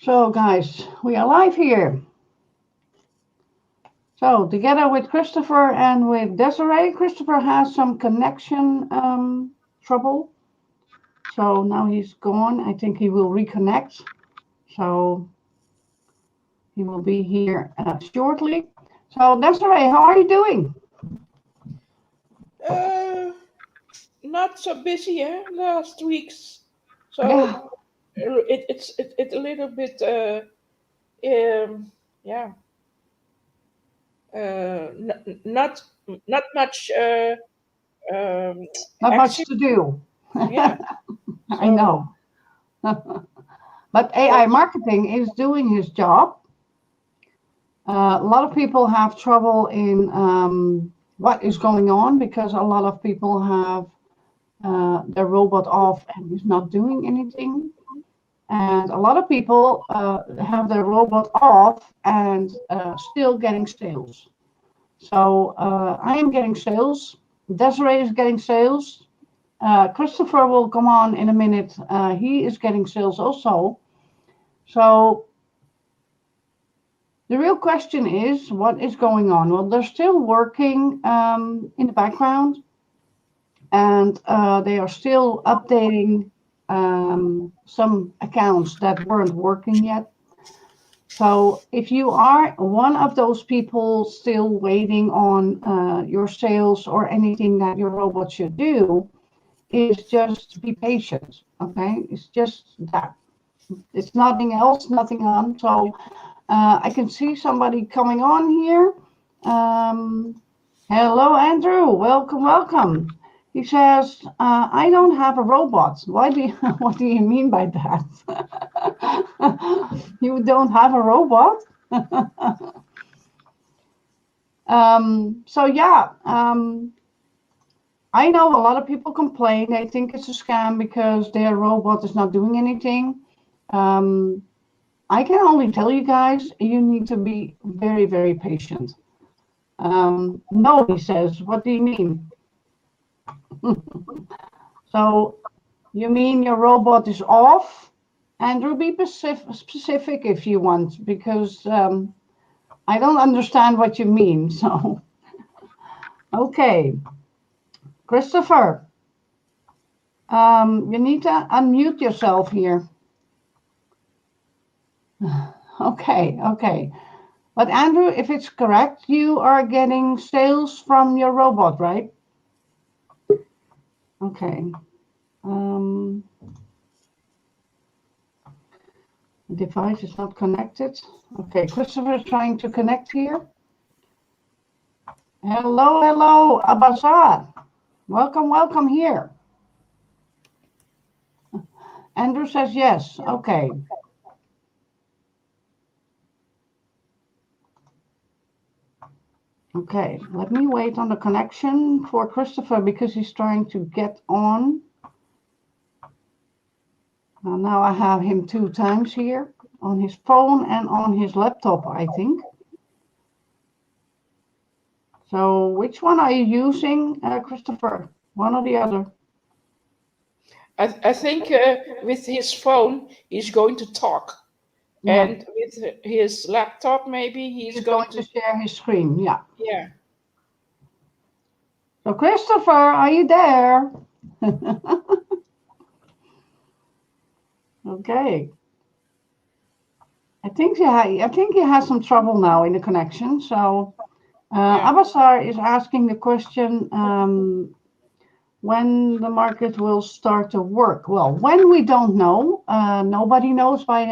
So, guys, we are live here. So, together with Christopher and with Desiree, Christopher has some connection trouble. So now he's gone. I think he will reconnect. So he will be here shortly. So, Desiree, how are you doing? Uh, Not so busy, last weeks. Yeah, So it's a little bit yeah not much not much action. to do. Yeah. I So know. But AI that's marketing is doing his job. A lot of people have trouble in what is going on because a lot of people have their robot off and is not doing anything. And a lot of people have their robot off and still getting sales. So I am getting sales. Desiree is getting sales. Christopher will come on in a minute. He is getting sales also. So the real question is, what is going on? Well, they're still working in the background, and they are still updating some accounts that weren't working yet. So if you are one of those people still waiting on your sales or anything that your robot should do, is just be patient. Okay, it's just that. It's nothing else, nothing on. So I can see somebody coming on here. Um, Hello, Andrew. Welcome, welcome. He says, "I don't have a robot." Why do you, what do you mean by that? You don't have a robot? So yeah, I know a lot of people complain. They think it's a scam because their robot is not doing anything. Um, I can only tell you guys, you need to be very, very patient. No, he says, what do you mean? So you mean your robot is off? Andrew, be specific if you want, because I don't understand what you mean. So, okay, Christopher, you need to unmute yourself here. Okay, okay. But Andrew, if it's correct, you are getting sales from your robot, right? Okay. Um, the device is not connected. Okay, Christopher is trying to connect here. Hello, hello, Abazar. Welcome, welcome here. Andrew says yes. Okay. Okay, let me wait on the connection for Christopher because he's trying to get on. Now I have him 2 times here on his phone and on his laptop, I think. So which one are you using, Christopher? One or the other? I think with his phone he's going to talk, Yeah, and with his laptop maybe he's he's going going to to share his screen. Yeah. yeah. So Christopher, are you there? Okay. I think he has some trouble now in the connection. So Yeah. Abasar is asking the question when the market will start to work. Well, when we don't know, nobody knows by.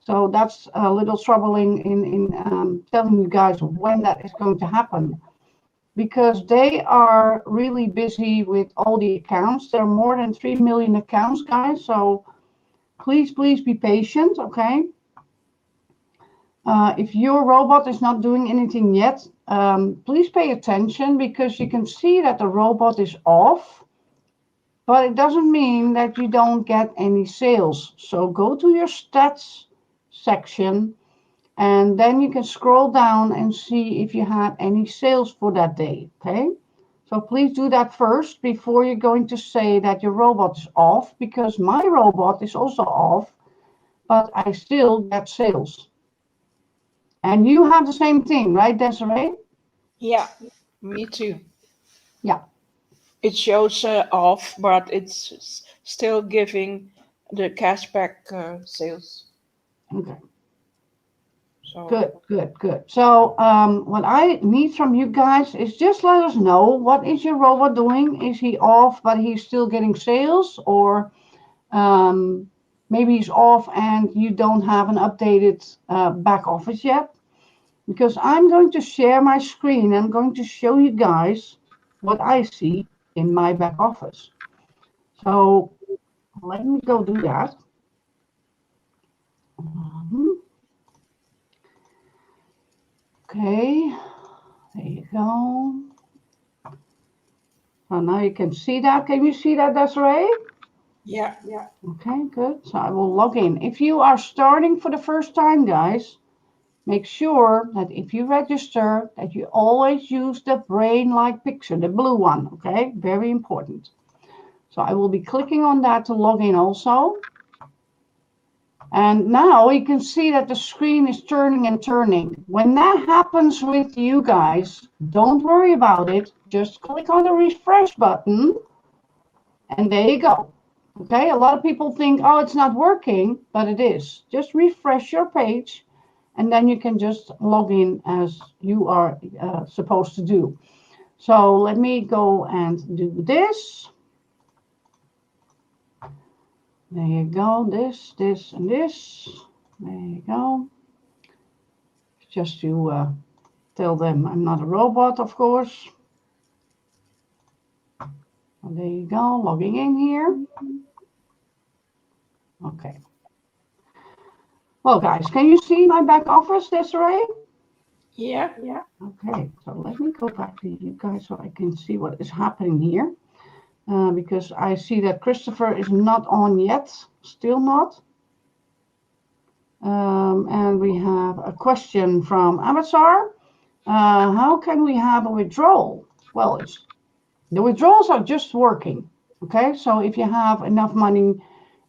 So that's a little troubling in telling you guys when that is going to happen because they are really busy with all the accounts. There are more than 3 million accounts, guys. So please be patient, okay? If your robot is not doing anything yet, please pay attention because you can see that the robot is off, but it doesn't mean that you don't get any sales. So go to your stats section and then you can scroll down and see if you had any sales for that day, okay? So please do that first before you're going to say that your robot is off because my robot is also off but I still get sales. And you have the same thing, right, Desiree? Yeah, me too. Yeah. It shows off, but it's still giving the cashback sales. Okay. So Good, good, good. So what I need from you guys is just let us know, what is your robot doing? Is he off, but he's still getting sales, or maybe he's off and you don't have an updated back office yet? Because I'm going to share my screen. I'm going to show you guys what I see in my back office. So let me go do that. Okay, there you go. So now you can see that. Can you see that, Desiree? yeah, Okay, good. So I will log in. If you are starting for the first time, guys, make sure that if you register, that you always use the brain-like picture, the blue one, okay? Very important. So I will be clicking on that to log in also. And now you can see that the screen is turning and turning. When that happens with you guys, don't worry about it. Just click on the refresh button and there you go. Okay, a lot of people think, oh, it's not working, but it is. Just refresh your page and then you can just log in as you are supposed to do. So let me go and do this. There you go, this, and this. There you go. Just to tell them I'm not a robot, of course. So there you go, logging in here. Okay. Well, guys, can you see my back office, Desiree? yeah. Okay, so let me go back to you guys so I can see what is happening here. Because I see that Christopher is not on yet, still not. And we have a question from Amatsar. How can we have a withdrawal? Well, the withdrawals are just working. Okay, so if you have enough money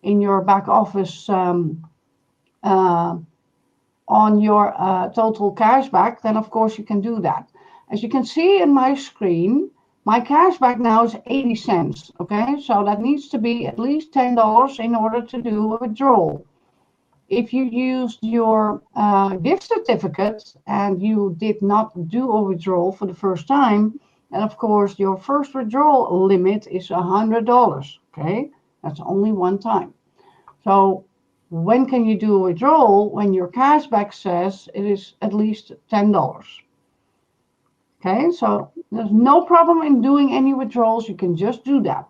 in your back office on your total cashback, then of course you can do that. As you can see in my screen, my cashback now is 80 cents. Okay, so that needs to be at least $10 in order to do a withdrawal. If you used your gift certificate and you did not do a withdrawal for the first time, then of course your first withdrawal limit is $100. Okay, that's only one time. So when can you do a withdrawal? When your cashback says it is at least $10. Okay, so there's no problem in doing any withdrawals. You can just do that.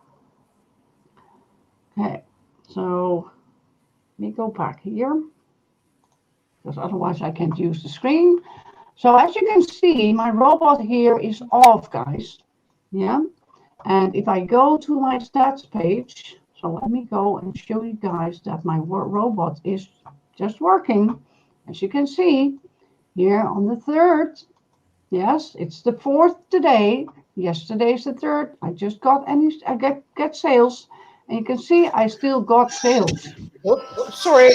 Okay, so let me go back here, because otherwise I can't use the screen. So as you can see, my robot here is off, guys. Yeah, and if I go to my stats page, so let me go and show you guys that my robot is just working. As you can see here on the 3rd, yes, it's the 4th today. Yesterday's the 3rd. I just got I get sales, and you can see I still got sales. Oh, sorry.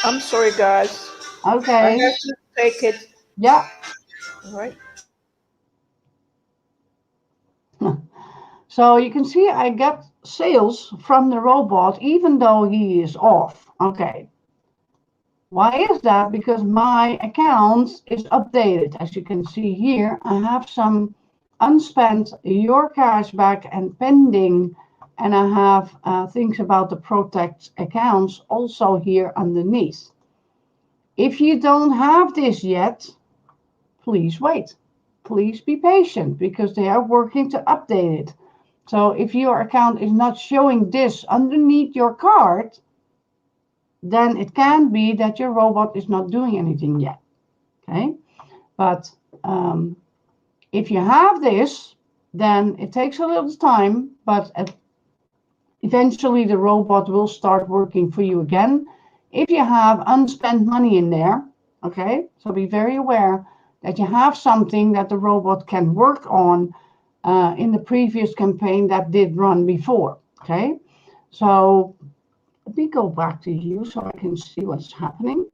I'm sorry, guys. I Okay. have to take it. Yeah. All right. So you can see I get sales from the robot even though he is off. Okay. Why is that? Because my account is updated. As you can see here, I have some unspent your cashback and pending, and I have things about the protect accounts also here underneath. If you don't have this yet, please wait. Please be patient because they are working to update it. So if your account is not showing this underneath your card, then it can be that your robot is not doing anything yet. Okay, but if you have this, then it takes a little time, but eventually the robot will start working for you again. If you have unspent money in there, okay, so be very aware that you have something that the robot can work on in the previous campaign that did run before. Okay, so Let me go back to you so I can see what's happening.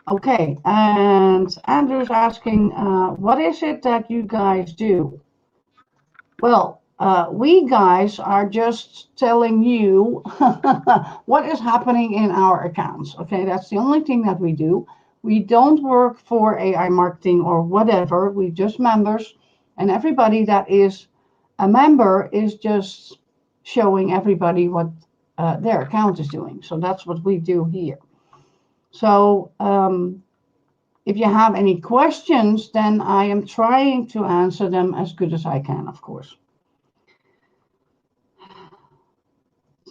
Okay, and Andrew's asking, what is it that you guys do? Well, we guys are just telling you what is happening in our accounts. Okay, that's the only thing that we do. We don't work for AI marketing or whatever. We just members, and everybody that is a member is just showing everybody what their account is doing. So that's what we do here. So if you have any questions, then I am trying to answer them as good as I can, of course.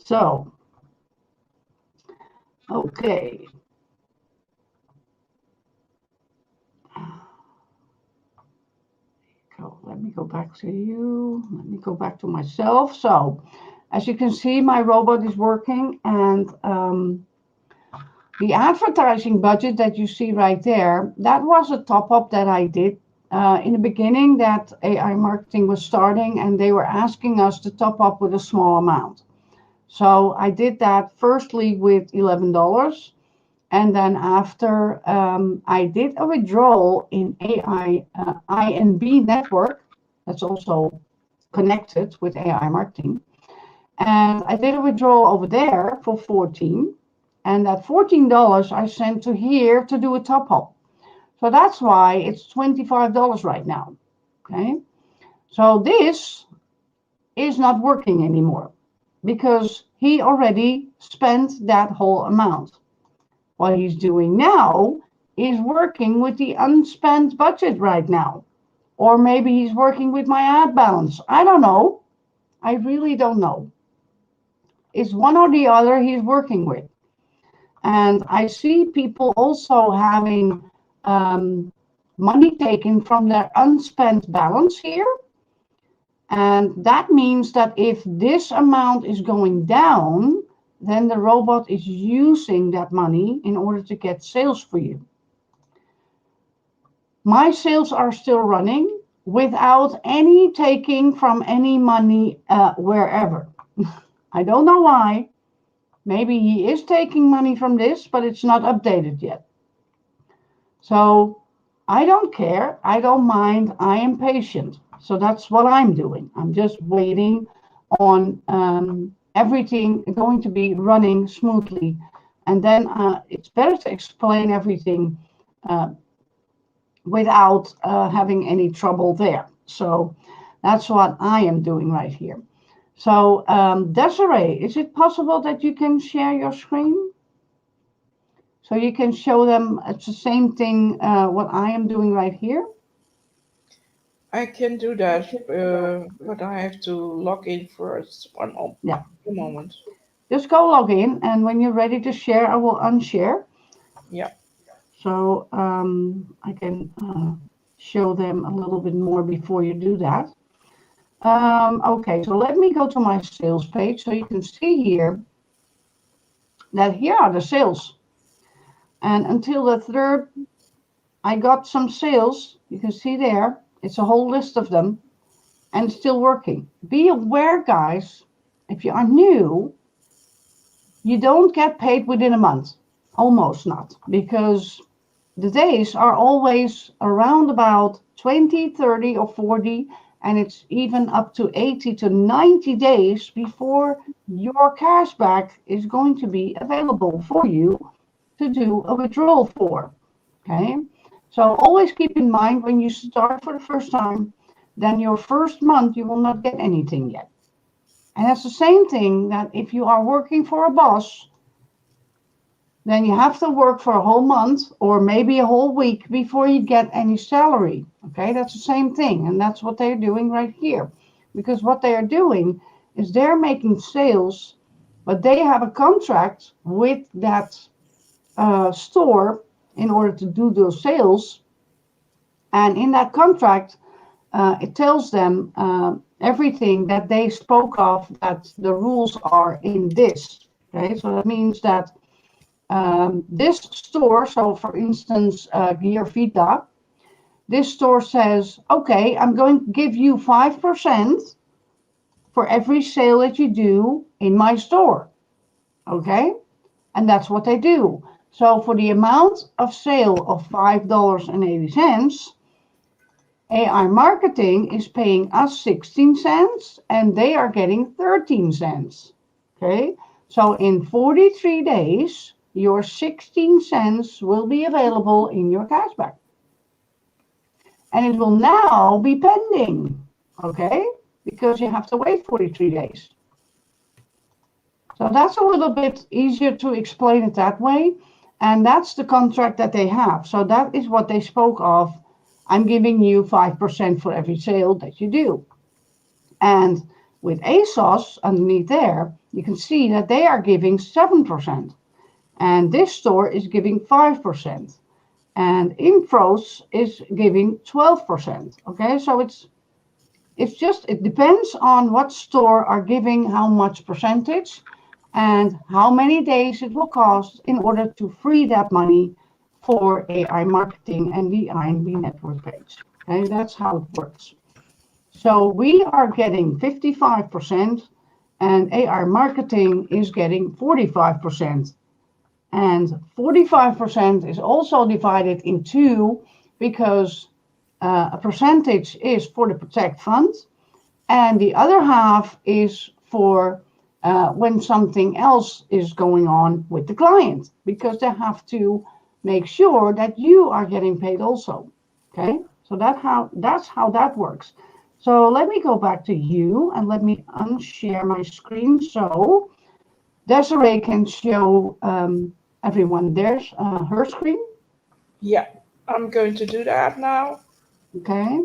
So, okay. Let me go back to you. Let me go back to myself. So, as you can see, my robot is working, and the advertising budget that you see right there, that was a top up that I did in the beginning that AI marketing was starting, and they were asking us to top up with a small amount. So I did that firstly with $11. And then after I did a withdrawal in AI INB network, that's also connected with AI marketing. And I did a withdrawal over there for 14. And that $14 I sent to here to do a top up. So that's why it's $25 right now. Okay. So this is not working anymore because he already spent that whole amount. What he's doing now is working with the unspent budget right now. Or maybe he's working with my ad balance. I don't know. I really don't know. It's one or the other he's working with. And I see people also having money taken from their unspent balance here. And that means that if this amount is going down, then the robot is using that money in order to get sales for you. My sales are still running without any taking from any money wherever. I don't know why. Maybe he is taking money from this, but it's not updated yet. So I don't care. I don't mind. I am patient. So that's what I'm doing. I'm just waiting on everything going to be running smoothly. And then it's better to explain everything without having any trouble there. So that's what I am doing right here. So Desiree, is it possible that you can share your screen? So you can show them it's the same thing what I am doing right here. I can do that, but I have to log in first. One moment. Just go log in, and when you're ready to share, I will unshare. Yeah. So I can show them a little bit more before you do that. Okay, so let me go to my sales page so you can see here that here are the sales. And until the 3rd, I got some sales. You can see there, it's a whole list of them, and it's still working. Be aware, guys, if you are new, you don't get paid within a month. Almost not, because the days are always around about 20, 30, or 40, and it's even up to 80 to 90 days before your cashback is going to be available for you to do a withdrawal for. Okay, so always keep in mind when you start for the first time, then your first month you will not get anything yet. And that's the same thing that if you are working for a boss, then you have to work for a whole month or maybe a whole week before you get any salary. Okay, that's the same thing. And that's what they're doing right here. Because what they are doing is they're making sales, but they have a contract with that store in order to do those sales. And in that contract, it tells them everything that they spoke of, that the rules are in this. Okay, so that means that this store, so for instance, Gear Vita, this store says, okay, I'm going to give you 5% for every sale that you do in my store. Okay, and that's what they do. So for the amount of sale of $5.80, AI marketing is paying us 16 cents and they are getting 13 cents. Okay, so in 43 days, your 16 cents will be available in your cashback. And it will now be pending. Okay, because you have to wait 43 days. So that's a little bit easier to explain it that way. And that's the contract that they have. So that is what they spoke of. I'm giving you 5% for every sale that you do. And with ASOS underneath there, you can see that they are giving 7%. And this store is giving 5%. And Infros is giving 12%. Okay, so it depends on what store are giving how much percentage and how many days it will cost in order to free that money for AI marketing and the INB network page. Okay, that's how it works. So we are getting 55% and AI marketing is getting 45%. And 45% is also divided in two because a percentage is for the Protect Fund and the other half is for when something else is going on with the client, because they have to make sure that you are getting paid also. Okay, so that's how that works. So let me go back to you and let me unshare my screen so Desiree can show everyone there's her screen. Yeah, I'm going to do that now. Okay.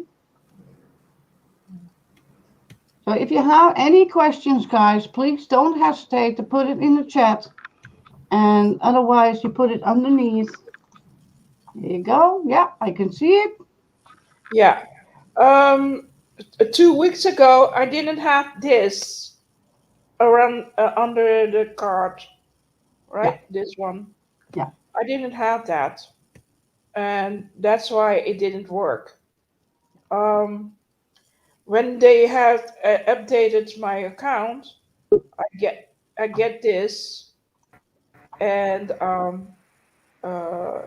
So if you have any questions, guys, please don't hesitate to put it in the chat. And otherwise, you put it underneath. There you go. Yeah, I can see it. Yeah. 2 weeks ago, I didn't have this around under the card, Yeah, right? This one. yeah, I didn't have that, and that's why it didn't work. Um, when they have updated my account, I get this, and uh,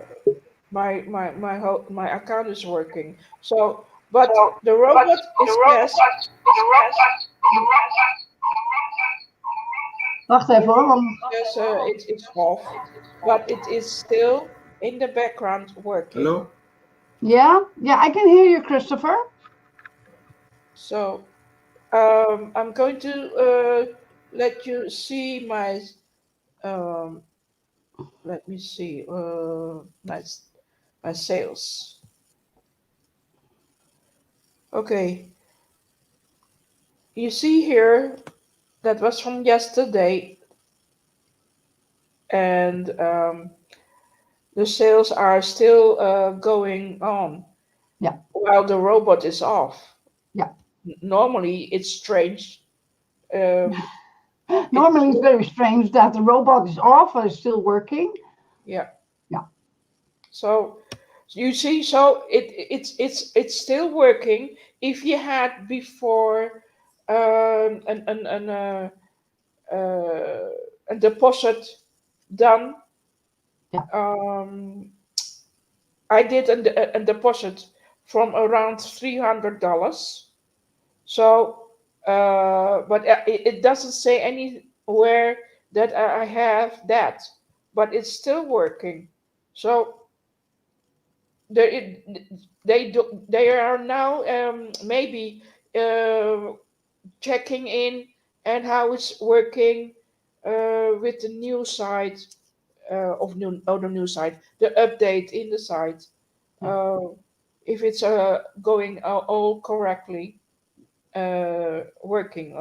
my account is working. So, but the robot is yes, Wacht the even hoor. robot says it's off, but it is still in the background working. Hello? Yeah, I can hear you, Christopher. So I'm going to let you see my um, let me see my sales. Okay, you see here that was from yesterday, and the sales are still going on Yeah, while the robot is off. yeah. Normally, it's strange. Um, it Normally, it's very strange that the robot is off or is still working. yeah. Yeah, So you see, so it's still working. If you had before an uh, a deposit done, yeah, um, I did a deposit from around $300. So, but it doesn't say anywhere that I have that, but it's still working. So they they are now maybe uh, checking in and how it's working with the new site the new site, the update in the site, yeah, uh, if it's going all correctly working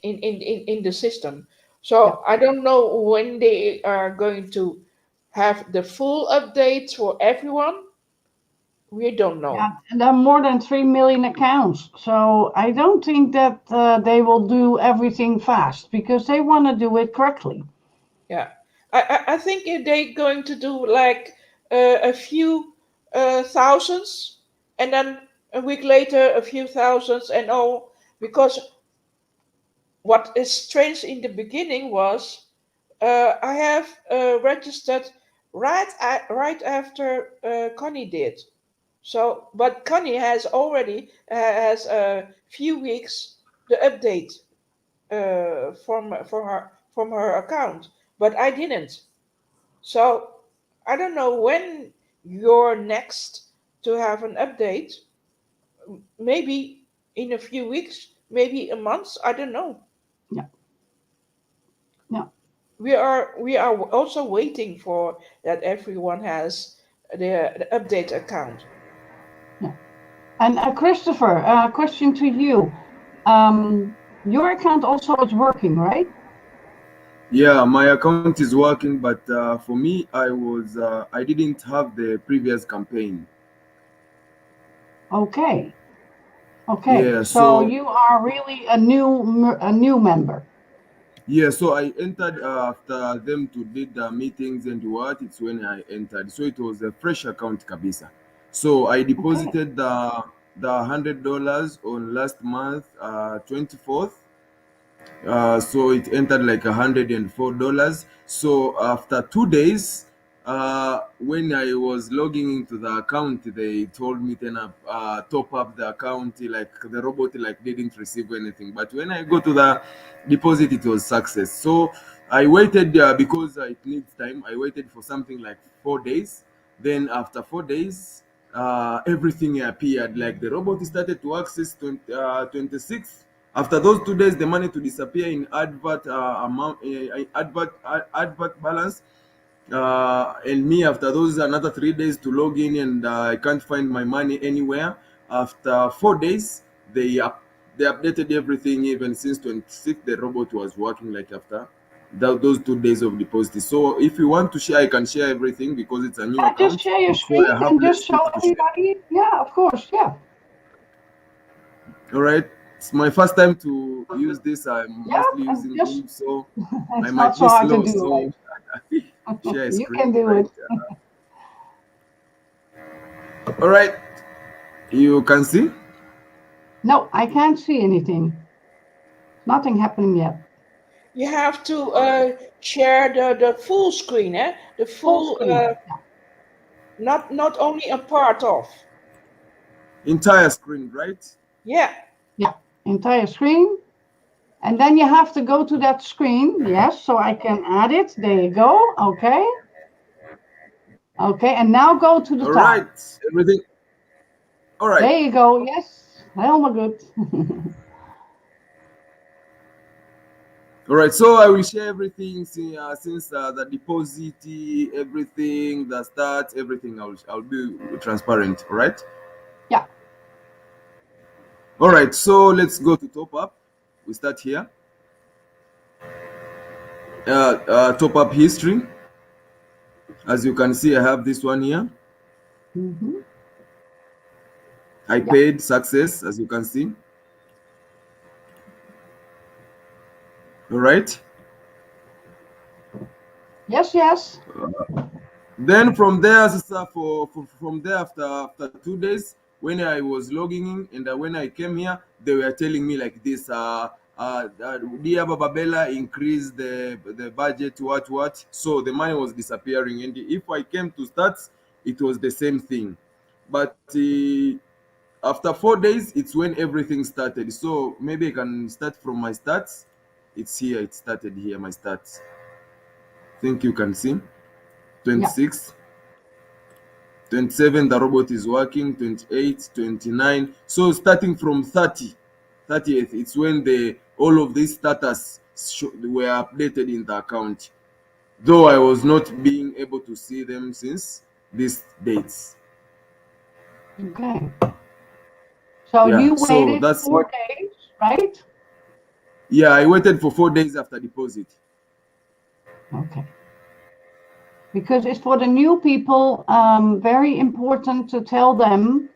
in the system. yeah. So I don't know when they are going to have the full update for everyone. We don't Yeah, know. and there are more than 3 million accounts. So I don't think that they will do everything fast because they want to do it correctly. Yeah, I think if they're going to do like a few thousands, and then a week later a few thousands and all, because what is strange in the beginning was I have registered right after Connie did. So, but Connie has already has a few weeks the update from her account, but I didn't. So I don't know when you're next to have an update. Maybe in a few weeks, maybe a month. I don't know. Yeah. Yeah. We are also waiting for that everyone has the update account. Yeah. And Christopher, question to you. Your account also is working, right? Yeah, my account is working, but for me, I didn't have the previous campaign. Okay. Okay. Yeah, So so you are really a new member. yeah, so I entered after them to did the meetings and what. It's when I entered. So it was a fresh account, kabisa. So I Okay. deposited the $100 on last month, 24th. So it entered like $104. So after 2 days, when I was logging into the account, they told me then top up the account. Like the robot like didn't receive anything. But when I go to the deposit, it was success. So I waited because it needs time. I waited for something like 4 days. Then after 4 days, everything appeared. Like the robot started to access 26. After those 2 days, the money to disappear in advert amount, advert balance, and me after those another 3 days to log in, and I can't find my money anywhere. After 4 days, they updated everything. Even since 26, the robot was working like after those 2 days of deposit. So if you want to share, I can share everything because it's a new Yeah, just account. share your So screen I have and less just show things to share. everybody. Yeah, of course. Yeah. All right. It's my first time to use this. I'm Yeah. mostly And using just Teams, so I it's not might so be hard to slow. do, So right? share You screen, can do right? it. All right. You can see. No, I can't see anything. Nothing happening yet. You have to share the full screen, eh? The Full full, screen. not only a part of. Entire screen, right? Yeah. Yeah. Entire screen. And then you have to go to that screen. Yes, so I can add it. There you go. Okay. Okay. And now go to the All top. right. Everything. All right. There you go. Yes. Helemaal good. All right. So I will share everything since the deposit, everything, the start, everything. I'll be transparent. All right. Yeah. All right. So let's go to top up. We start here. Top up history. As you can see, I have this one here. Mm-hmm. I paid success, as you can see. All right. Yes, yes. Then from there, from there after 2 days, when I was logging in and when I came here, they were telling me like this. Dear Bababella increased the budget, what. So the money was disappearing, and if I came to stats, it was the same thing. But after 4 days, it's when everything started. So maybe I can start from my stats. It's here. It started here. My stats. Think you can see. 26, 27, the robot is working. 28, 29. So starting from 30th, it's when all of these status were updated in the account. Though I was not being able to see them since these dates. Okay. So Yeah, you so waited that's 4 days, right? Yeah, I waited for 4 days after deposit. Okay. Because it's for the new people very important to tell them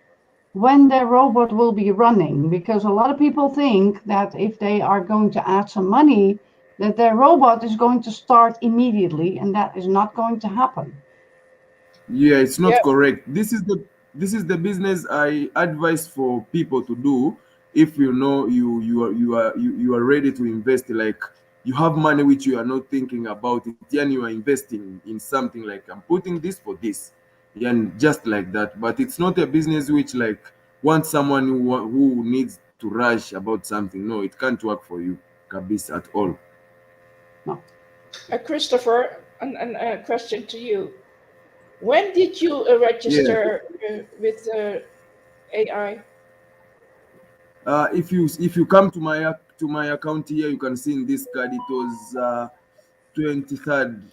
when their robot will be running, because a lot of people think that if they are going to add some money, that their robot is going to start immediately, and that is not going to happen. Yeah, it's not Yeah. correct. This is the business I advise for people to do. if you know you are ready to invest, like you have money which you are not thinking about it, and you are investing in something like I'm putting this for this, and just like that. But it's not a business which like wants someone who needs to rush about something. No, it can't work for you, kabis, at all. No. Christopher, a question to you. When did you Yeah. register with AI? If you come to my account here, you can see in this card it was 23rd.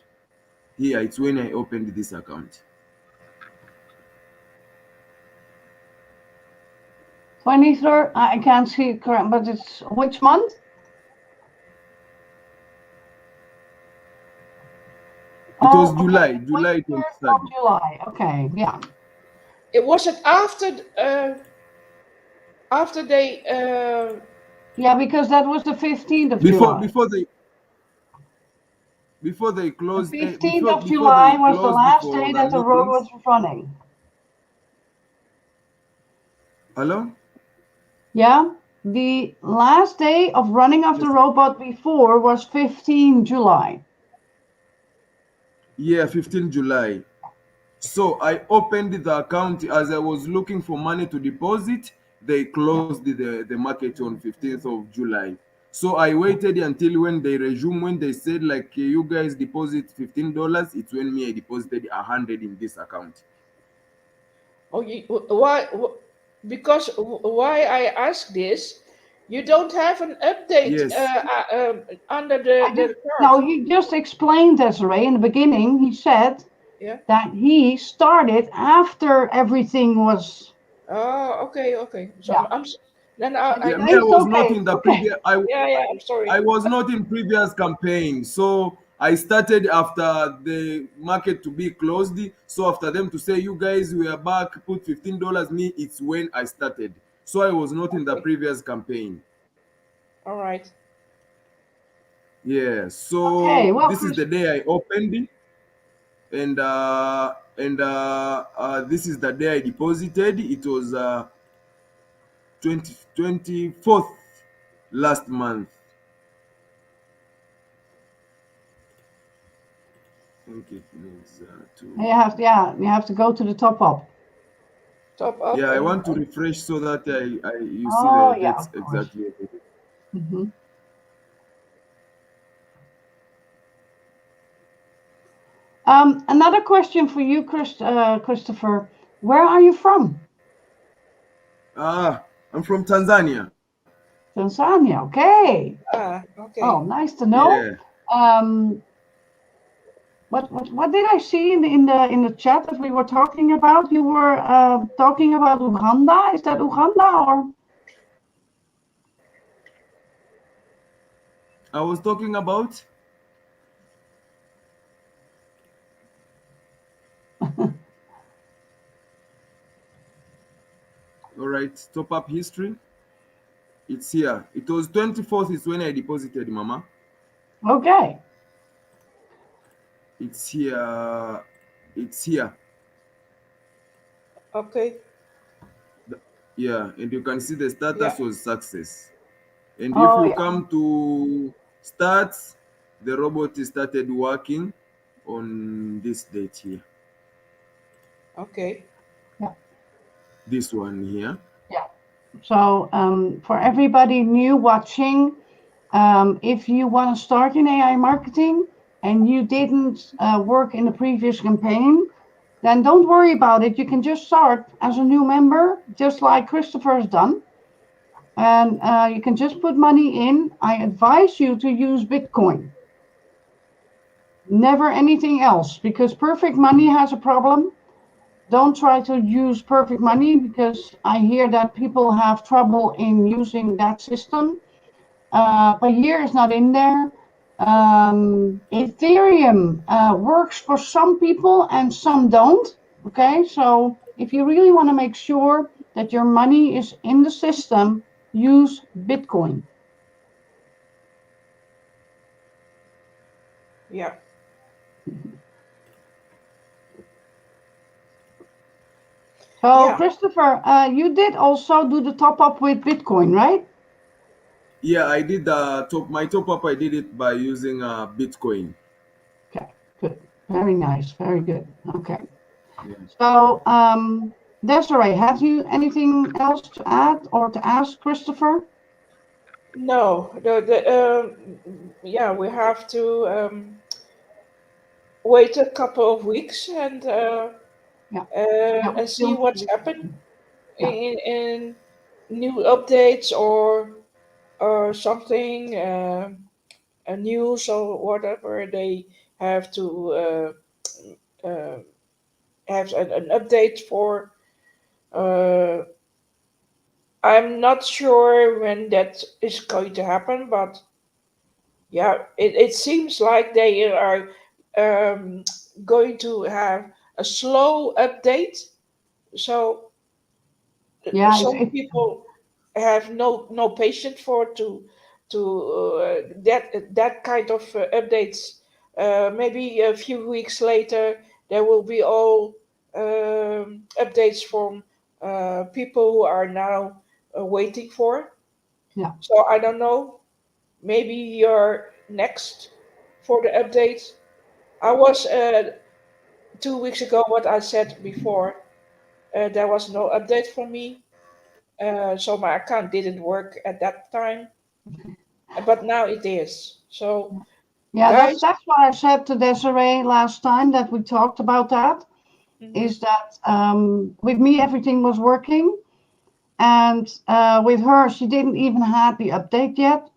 Here it's when I opened this account. 23rd, I can't see it correct, but it's which month? It was Oh, July, okay. July 23rd of 23rd. July. Okay, yeah. It was it after they Yeah, because that was the 15th of Before July. before they before they The closed 15th of before they July was the closed last for day the that the robot meetings. was running. Hello? Yeah, the last day of running of the Yes. robot before was 15 July. Yeah, 15 July. So I opened the account as I was looking for money to deposit. They Yeah. closed the market on 15th of July. So I waited until when they resume, when they said like you guys deposit $15, it's when me I deposited 100 in this account. oh you, why because why I ask this, you don't have an update Yes. under I the just, card. no, he just explained, Desiree, in the beginning. He said Yeah. that he started after everything was, Oh, okay. So yeah. then And Yeah, I'm me I it's was okay, not it's in the okay. previous yeah, I'm I sorry. was not in previous campaign, so I started after the market to be closed. So after them to say you guys we are back, put $15. Me, it's when I started. So I was not in the Okay. previous campaign. All right. Yeah. Okay, So well, this is Chris, the day I opened, and this is the day I deposited. It was 24th last month. I think it means to. you have to go to the top up. Top up Yeah, I and want to refresh so that I you see Oh, the yeah, dates of course. exactly. Hmm. Another question for you, Christopher. Where are you from? I'm from Tanzania. Tanzania. Okay. Oh, okay. nice to know. Yeah. Um, what did I see in the chat that we were talking about? You were talking about Uganda. Is that Uganda or? I was talking about. All right, top up history. It's here. It was 24th is when I deposited, Mama. Okay. It's here. It's here. Okay. Yeah, and you can see the Yeah. status was success. And if Oh you yeah. come to stats, the robot started working on this date here. Okay. Yeah. This one here. Yeah. So for everybody new watching, if you want to start in AI marketing and you didn't work in the previous campaign, then don't worry about it. You can just start as a new member, just like Christopher has done. And you can just put money in. I advise you to use Bitcoin, never anything else, because perfect money has a problem. Don't try to use perfect money because I hear that people have trouble in using that system. Payeer is not in there. Ethereum works for some people and some don't. Okay, so if you really want to make sure that your money is in the system, use Bitcoin. Yeah. So, Yeah. Christopher, you did also do the top up with Bitcoin, right? Yeah, I did my top up. I did it by using Bitcoin. Okay, good. Very nice. Very good. Okay. Yeah. So, Desiree, have you anything else to add or to ask Christopher? No, yeah, we have to wait a couple of weeks Yeah. Yeah, we and still see need what's to happened Yeah. in new updates or something, a news or whatever they have to uh, have an update for. Uh, I'm not sure when that is going to happen, but yeah, it seems like they are um, going to have a slow update. So Yeah, some people have no patience for to that kind of updates. Maybe a few weeks later, there will be all updates from people who are now waiting for. yeah. So I don't know. Maybe you're next for the update. I was 2 weeks ago. What I said before, there was no update for me. So my account didn't work at that time, but now it is. So, Yeah, guys, that's what I said to Desiree last time that we talked about that, mhm, is that with me everything was working, and with her she didn't even have the update yet.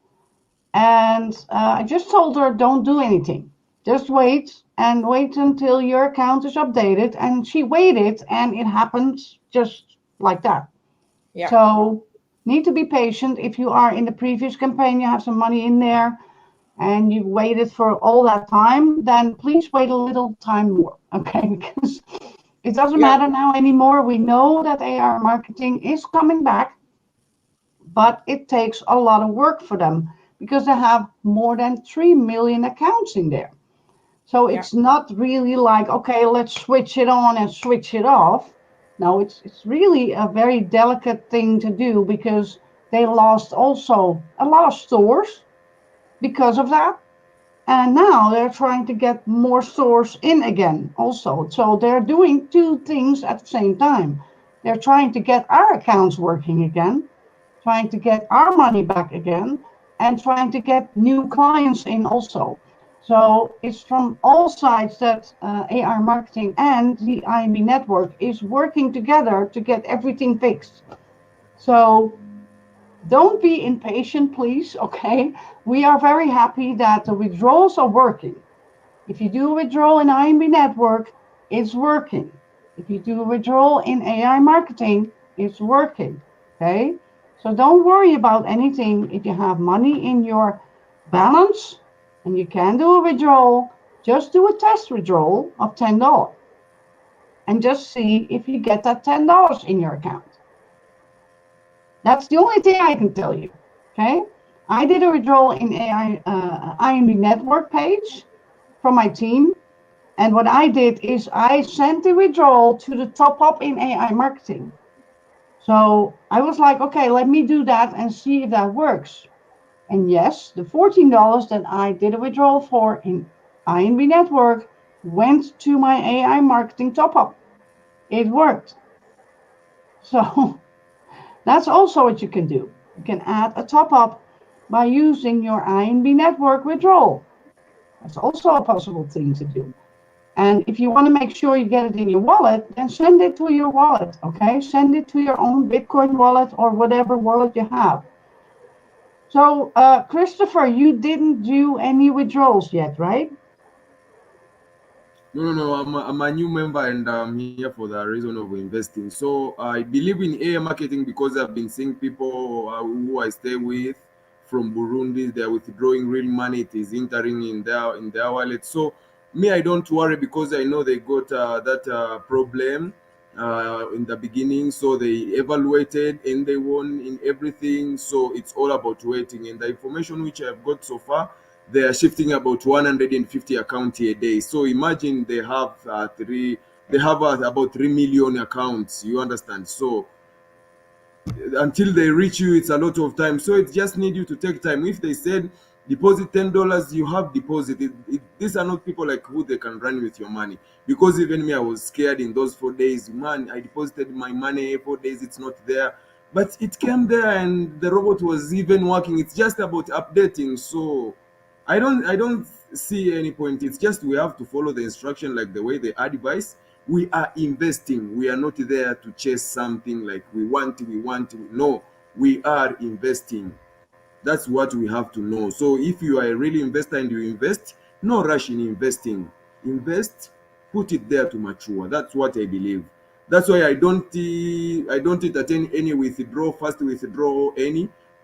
And I just told her, don't do anything. Just wait and wait until your account is updated. And she waited, and it happened just like that. yeah, So, need to be patient. If you are in the previous campaign, you have some money in there, and you waited for all that time, then please wait a little time more, okay? Because it doesn't yeah, matter now anymore. We know that AR marketing is coming back, but it takes a lot of work for them because they have more than 3 million accounts in there. So yeah, it's not really like, okay, let's switch it on and switch it off. No, it's really a very delicate thing to do because they lost also a lot of stores because of that. And now they're trying to get more stores in again also. So they're doing two things at the same time. They're trying to get our accounts working again, trying to get our money back again, and trying to get new clients in also. So it's from all sides that AR marketing and the IMB network is working together to get everything fixed. So don't be impatient, please. Okay, we are very happy that the withdrawals are working. If you do a withdrawal in IMB network, it's working. If you do a withdrawal in AI marketing, it's working. Okay, so don't worry about anything. If you have money in your balance and you can do a withdrawal, just do a test withdrawal of $10 and just see if you get that $10 in your account. That's the only thing I can tell you. Okay. I did a withdrawal in AI IMB network page from my team. And what I did is I sent the withdrawal to the top up in AI marketing. So I was like, okay, let me do that and see if that works. And yes, the $14 that I did a withdrawal for in INB network went to my AI marketing top up. It worked. So that's also what you can do. You can add a top up by using your INB network withdrawal. That's also a possible thing to do. And if you want to make sure you get it in your wallet, then send it to your wallet, okay? Send it to your own Bitcoin wallet or whatever wallet you have. So, Christopher, you didn't do any withdrawals yet, right? No, no, no. I'm a new member and I'm here for the reason of investing. So I believe in AI marketing because I've been seeing people who I stay with from Burundi. They're withdrawing real money. It is entering in their wallet. So me, I don't worry because I know they got that problem in the beginning. So they evaluated and they won in everything. So it's all about waiting. And the information which I've got so far, they are shifting about 150 accounts a day. So imagine they have they have about 3 million accounts, you understand? So until they reach you, it's a lot of time. So it just need you to take time. If they said deposit $10, you have deposit these are not people like who they can run with your money, because even me, I was scared in those 4 days. Man, I deposited my money, 4 days it's not there, but it came there and the robot was even working. It's just about updating. So I don't see any point. It's just we have to follow the instruction like the way they advise. We are investing. We are not there to chase something like we want. No, we are investing. That's what we have to know. So if you are a really investor and you invest, no rush in investing. Invest, put it there to mature. That's what I believe. That's why I don't entertain any withdraw, fast withdraw,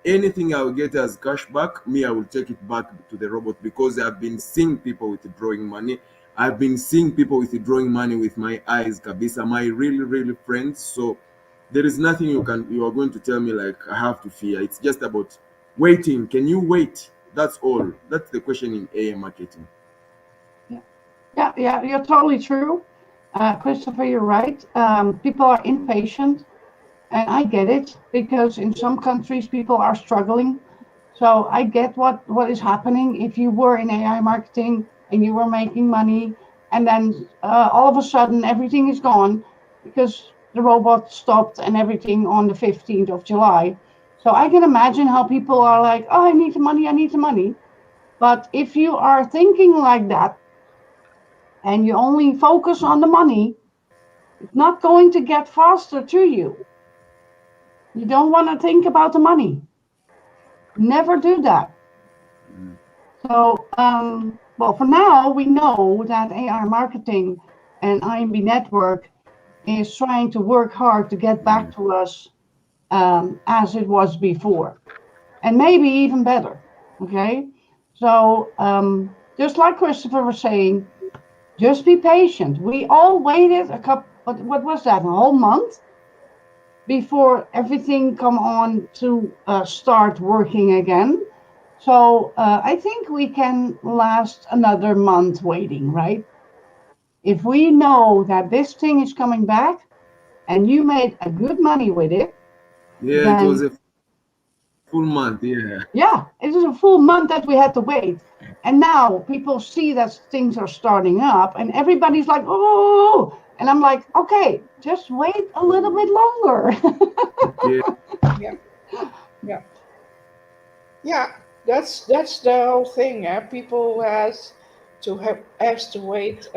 anything I'll get as cash back. Me, I will take it back to the robot, because I've been seeing people withdrawing money. I've been seeing people withdrawing money with my eyes, Kabisa, my really, really friends. So there is nothing you are going to tell me like I have to fear. It's just about waiting. Can you wait? That's all. That's the question in AI marketing. Yeah, you're totally true. Christopher, you're right. People are impatient, and I get it because in some countries people are struggling. So I get what is happening. If you were in AI marketing and you were making money, and then all of a sudden everything is gone because the robot stopped and everything on the 15th of July. So I can imagine how people are like, oh, I need the money, I need the money. But if you are thinking like that and you only focus on the money, it's not going to get faster to you. You don't want to think about the money. Never do that. So, well, for now, we know that AI marketing and IMB network is trying to work hard to get back to us as it was before, and maybe even better. Okay. So, just like Christopher was saying, just be patient. We all waited a couple, what was that, a whole month before everything come on to start working again. So I think we can last another month waiting, right? If we know that this thing is coming back and you made a good money with it, Yeah, it was then a full month. Yeah. yeah, it is a full month that we had to wait. And now people see that things are starting up and everybody's like, oh, and I'm like, okay, just wait a little bit longer. Yeah. Yeah, yeah, yeah. That's the whole thing. Yeah, people has to wait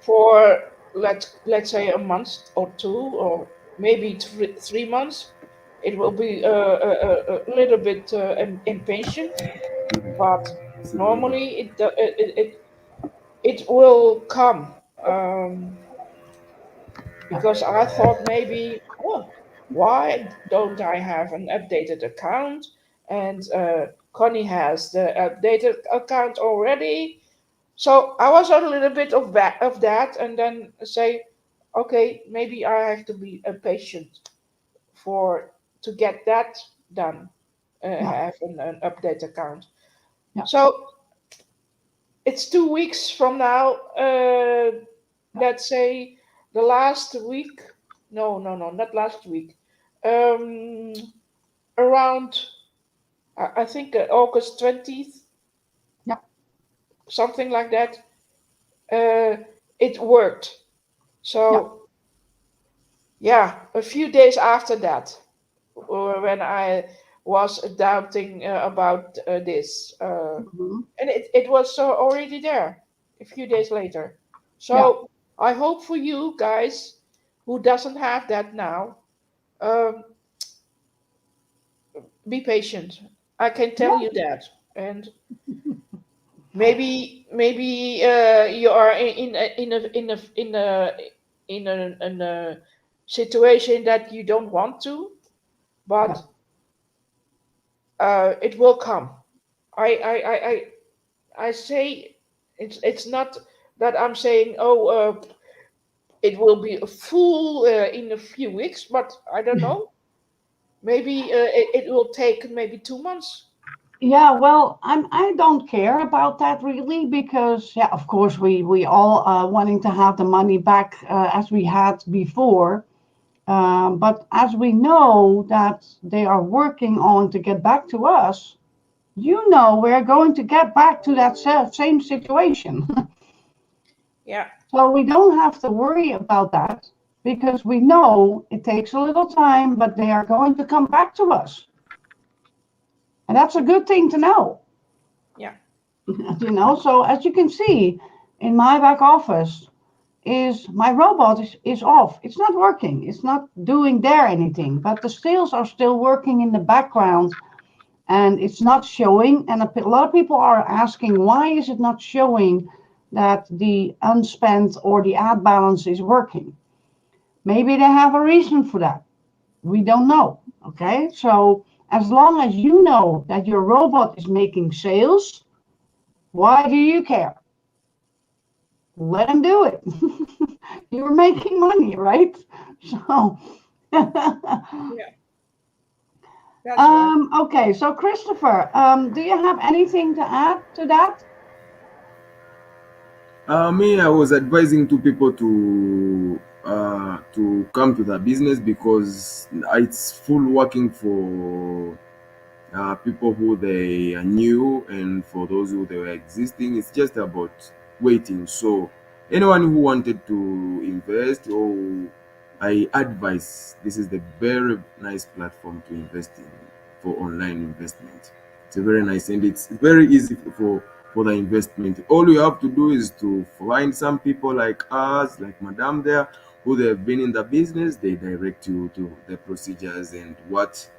for let's say a month or two, or maybe 3 months. It will be a little bit impatient, but Absolutely. normally it will come. Because I thought maybe, oh, why don't I have an updated account? And Connie has the updated account already. So I was a little bit of that, and then say, okay, maybe I have to be patient for to get that done. Yeah, Have an update account. yeah, So it's 2 weeks from now. yeah, Let's say the last week. No, no, no, not last week. Um, Around I think August 20th, yeah, something like that. It worked. yeah. So yeah, a few days after that, or when I was doubting about this, Mhm. and it was already there a few days later. Yeah, So I hope for you guys who doesn't have that now, um, be patient. I can tell yeah, you that, and maybe you are in a situation that you don't want to, yeah, but it will come. I say it's not that I'm saying, oh, it will be a full in a few weeks, but I don't know. Maybe it will take maybe 2 months. Yeah, well, I don't care about that really because yeah, of course we all wanting to have the money back as we had before. But as we know that they are working on to get back to us, we're going to get back to that same situation. Yeah. So we don't have to worry about that because we know it takes a little time, but they are going to come back to us. And that's a good thing to know. Yeah. So as you can see in my back office, is my robot is off. It's not working. It's not doing there anything, but the sales are still working in the background and it's not showing. And a lot of people are asking, why is it not showing that the unspent or the ad balance is working? Maybe they have a reason for that. We don't know. Okay. So as long as you know that your robot is making sales, why do you care? Let him do it. You're making money, right? So, Yeah. That's right. okay. So, Christopher, do you have anything to add to that? Me, I was advising two people to come to the business because it's full working for people who they are new and for those who they were existing. It's just about waiting. So anyone who wanted to invest, or I advise, this is the very nice platform to invest in for online investment. It's a very nice, and it's very easy for the investment. All you have to do is to find some people like us, like Madame there, who they have been in the business. They direct you to the procedures and what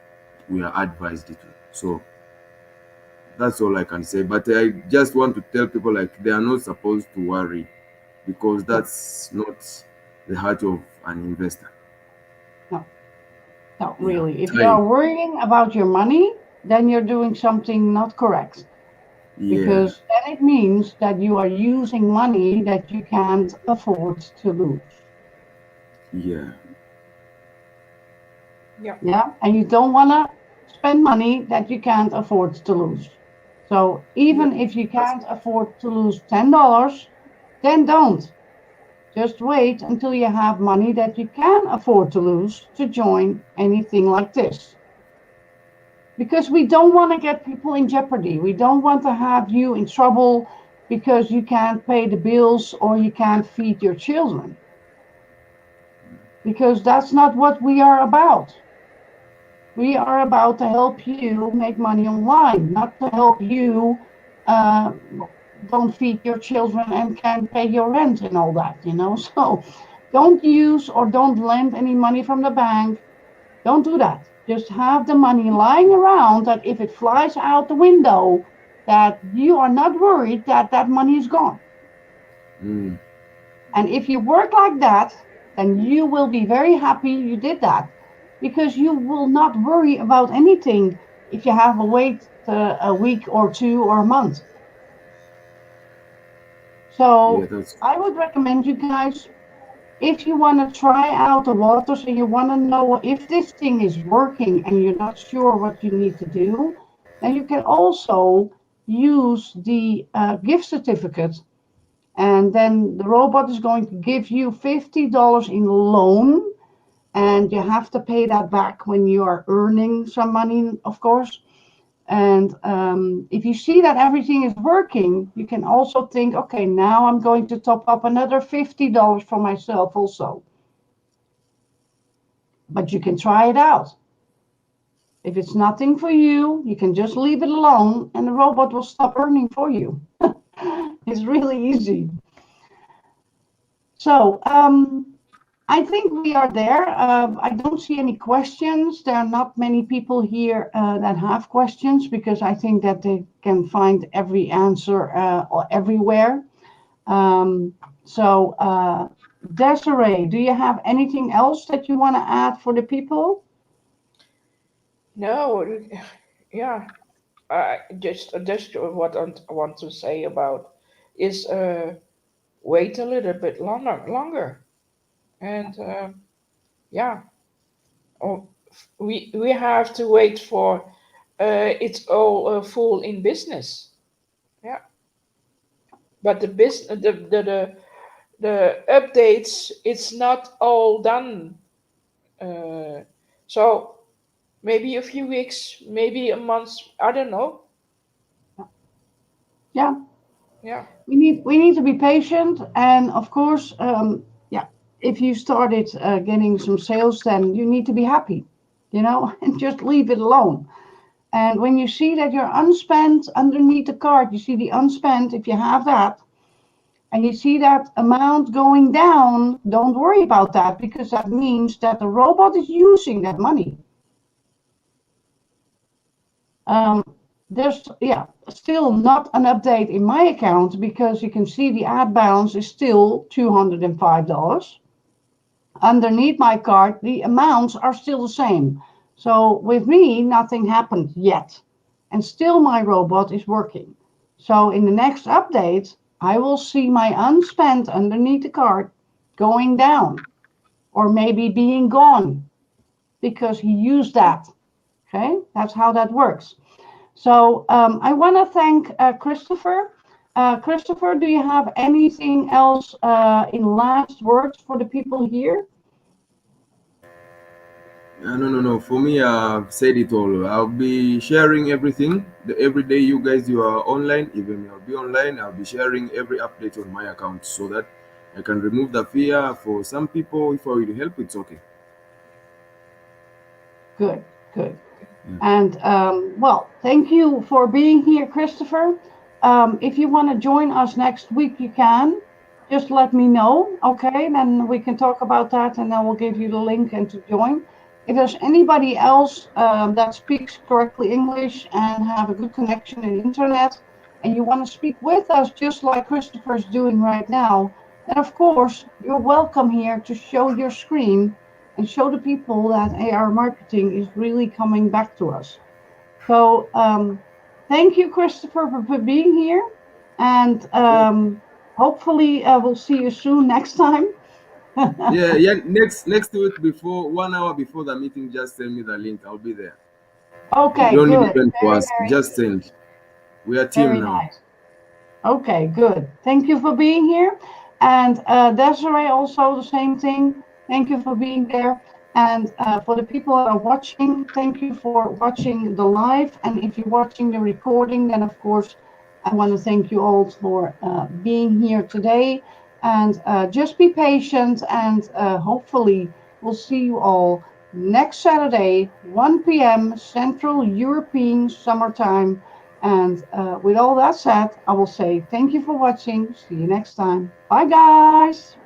we are advised to. So that's all I can say. But I just want to tell people like they are not supposed to worry because No, that's not the heart of an investor. no, no, Yeah. really. If you I are worrying about your money, then you're doing something not correct yeah. because then it means that you are using money that you can't afford to lose. Yeah. Yeah. Yeah. And you don't want to spend money that you can't afford to lose. So Yeah. even if you That's can't afford to lose $10, then don't. Just wait until you have money that you can afford to lose to join anything like this. Because we don't want to get people in jeopardy. We don't want to have you in trouble because you can't pay the bills or you can't feed your children. Because that's not what we are about. We are about to help you make money online, not to help you uh, don't feed your children and can't pay your rent and all that. So don't use or don't lend any money from the bank. Don't do that. Just have the money lying around that if it flies out the window, that you are not worried that that money is gone. mm, And if you work like that, then you will be very happy you did that because you will not worry about anything if you have to wait a week or two or a month. yeah, So that's I would recommend you guys, if you want to try out the waters and you want to know if this thing is working and you're not sure what you need to do, then you can also use the gift certificate. And then the robot is going to give you $50 in loan, and you have to pay that back when you are earning some money, of course. And if you see that everything is working, you can also think, okay, now I'm going to top up another $50 for myself also. But you can try it out. If it's nothing for you, you can just leave it alone and the robot will stop earning for you. It's really easy. So I think we are there. I don't see any questions. There are not many people here that have questions because I think that they can find every answer everywhere. Um, so, Desiree, do you have anything else that you want to add for the people? No. Yeah. Just what I want to say about is wait a little bit longer, and yeah, oh, we have to wait for it's all full in business. Yeah, but the business, the updates, it's not all done. Uh, so maybe a few weeks, maybe a month. I don't know. Yeah, Yeah. we need to be patient, and of course, yeah, if you started getting some sales, then you need to be happy, you know, and just leave it alone. And when you see that you're unspent underneath the card, you see the unspent, if you have that, and you see that amount going down, don't worry about that, because that means that the robot is using that money. Um, there's, yeah, still not an update in my account because you can see the ad balance is still $205. Underneath my card, the amounts are still the same. So with me, nothing happened yet. And still my robot is working. So in the next update, I will see my unspent underneath the card going down or maybe being gone because he used that. Okay, that's how that works. So I want to thank Christopher. Christopher, do you have anything else in last words for the people here? No. For me, I've said it all. I'll be sharing everything. Every day you guys you are online, even you'll be online, I'll be sharing every update on my account so that I can remove the fear. For some people, if I will help, it's okay. Good, good. And well, thank you for being here, Christopher. If you want to join us next week, you can. Just let me know, okay? Then we can talk about that, and then we'll give you the link and to join. If there's anybody else that speaks correctly English and have a good connection in the internet, and you want to speak with us, just like Christopher's doing right now, then of course you're welcome here to show your screen and show the people that AR marketing is really coming back to us. So thank you, Christopher, for being here. And hopefully we'll see you soon next time. Yeah. Next week, before 1 hour before the meeting, just send me the link. I'll be there. You Okay, don't need good. even to Very, ask. Just send. We are team very now. nice. Okay, good. Thank you for being here. And Desiree, also the same thing. Thank you for being there. And for the people that are watching, thank you for watching the live. And if you're watching the recording, then of course, I want to thank you all for being here today. And just be patient, and hopefully, we'll see you all next Saturday, 1 p.m. Central European Summertime. And with all that said, I will say thank you for watching. See you next time. Bye, guys.